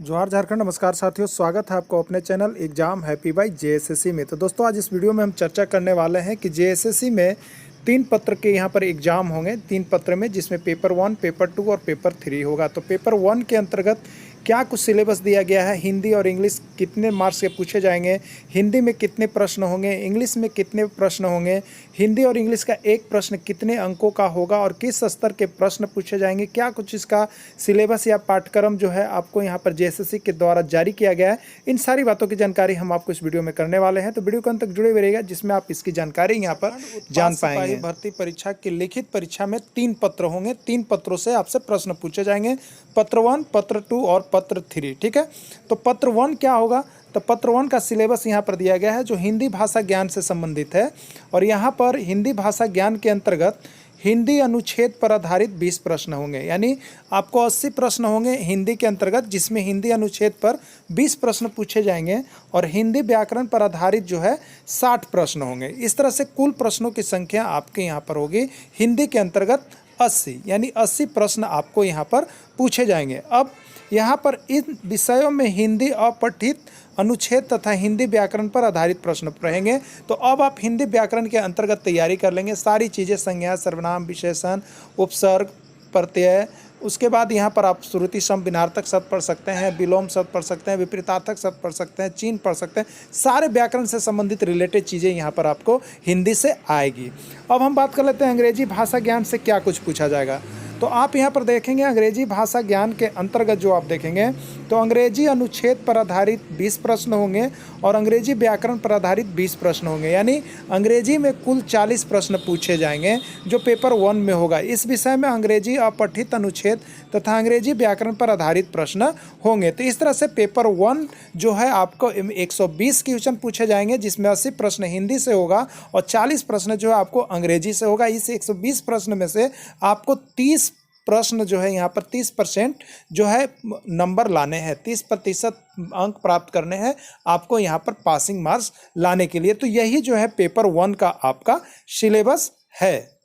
जोहार झारखंड। नमस्कार साथियों, स्वागत है आपको अपने channel exam happy by JSSC में। तो दोस्तों, आज इस वीडियो में हम चर्चा करने वाले हैं कि जेएसएससी में 3 पत्र के यहाँ पर एग्जाम होंगे। 3 पत्र में, जिसमें पेपर 1, पेपर 2 और पेपर 3 होगा। तो पेपर 1 के अंतर्गत क्या कुछ सिलेबस दिया गया है, हिंदी और इंग्लिश कितने मार्क्स के पूछे जाएंगे, हिंदी में कितने प्रश्न होंगे, इंग्लिश में कितने प्रश्न होंगे, हिंदी और इंग्लिश का एक प्रश्न कितने अंकों का होगा और किस स्तर के प्रश्न पूछे जाएंगे, क्या कुछ इसका सिलेबस या पाठ्यक्रम जो है आपको यहाँ पर जेएसएससी के द्वारा जारी किया गया है, इन सारी बातों की जानकारी हम आपको इस वीडियो में करने वाले हैं। तो वीडियो के अंत तक जुड़े हुए रहिएगा, जिसमें आप इसकी जानकारी यहाँ पर जान पाएंगे। भर्ती परीक्षा की लिखित परीक्षा में 3 पत्र होंगे। 3 पत्रों से आपसे प्रश्न पूछे जाएंगे, पत्र 1, पत्र 2 और पत्र 3। ठीक है, तो पत्र 1 क्या होगा? तो पत्र 1 का सिलेबस यहाँ पर दिया गया है, जो हिंदी भाषा ज्ञान से संबंधित है। और यहाँ पर हिंदी भाषा ज्ञान के अंतर्गत हिंदी अनुच्छेद पर आधारित 20 प्रश्न होंगे, यानी आपको 80 प्रश्न होंगे हिंदी के अंतर्गत, जिसमें हिंदी अनुच्छेद पर 20 प्रश्न पूछे जाएंगे और हिंदी व्याकरण पर आधारित जो है 60 प्रश्न होंगे। इस तरह से कुल प्रश्नों की संख्या आपके यहाँ पर होगी हिंदी के अंतर्गत 80, यानी 80 प्रश्न आपको यहाँ पर पूछे जाएंगे। अब यहाँ पर इन विषयों में हिंदी अपठित अनुच्छेद तथा हिंदी व्याकरण पर आधारित प्रश्न रहेंगे। तो अब आप हिंदी व्याकरण के अंतर्गत तैयारी कर लेंगे, सारी चीज़ें, संज्ञा, सर्वनाम, विशेषण, उपसर्ग, प्रत्यय। उसके बाद यहाँ पर आप श्रुति सम विनार्थक शब्द पढ़ सकते हैं, विलोम शब्द पढ़ सकते हैं, विपरीतार्थक शब्द पढ़ सकते हैं, चिन्ह पढ़ सकते हैं। सारे व्याकरण से संबंधित रिलेटेड चीज़ें यहाँ पर आपको हिंदी से आएगी। अब हम बात कर लेते हैं अंग्रेजी भाषा ज्ञान से क्या कुछ पूछा जाएगा। तो आप यहाँ पर देखेंगे अंग्रेजी भाषा ज्ञान के अंतर्गत जो आप देखेंगे, तो अंग्रेजी अनुच्छेद पर आधारित 20 प्रश्न होंगे और अंग्रेजी व्याकरण पर आधारित 20 प्रश्न होंगे, यानी अंग्रेजी में कुल 40 प्रश्न पूछे जाएंगे, जो पेपर 1 में होगा। इस विषय में अंग्रेजी अपठित अनुच्छेद तथा अंग्रेजी व्याकरण पर आधारित प्रश्न होंगे। तो इस तरह से पेपर 1 जो है आपको 120 क्वेश्चन पूछे जाएंगे, जिसमें 80 प्रश्न हिंदी से होगा और 40 प्रश्न जो है आपको अंग्रेजी से होगा। इस 120 प्रश्न में से आपको 30 प्रश्न जो है यहाँ पर 30% जो है नंबर लाने हैं, 30% अंक प्राप्त करने हैं आपको यहाँ पर पासिंग मार्क्स लाने के लिए। तो यही जो है पेपर 1 का आपका सिलेबस है।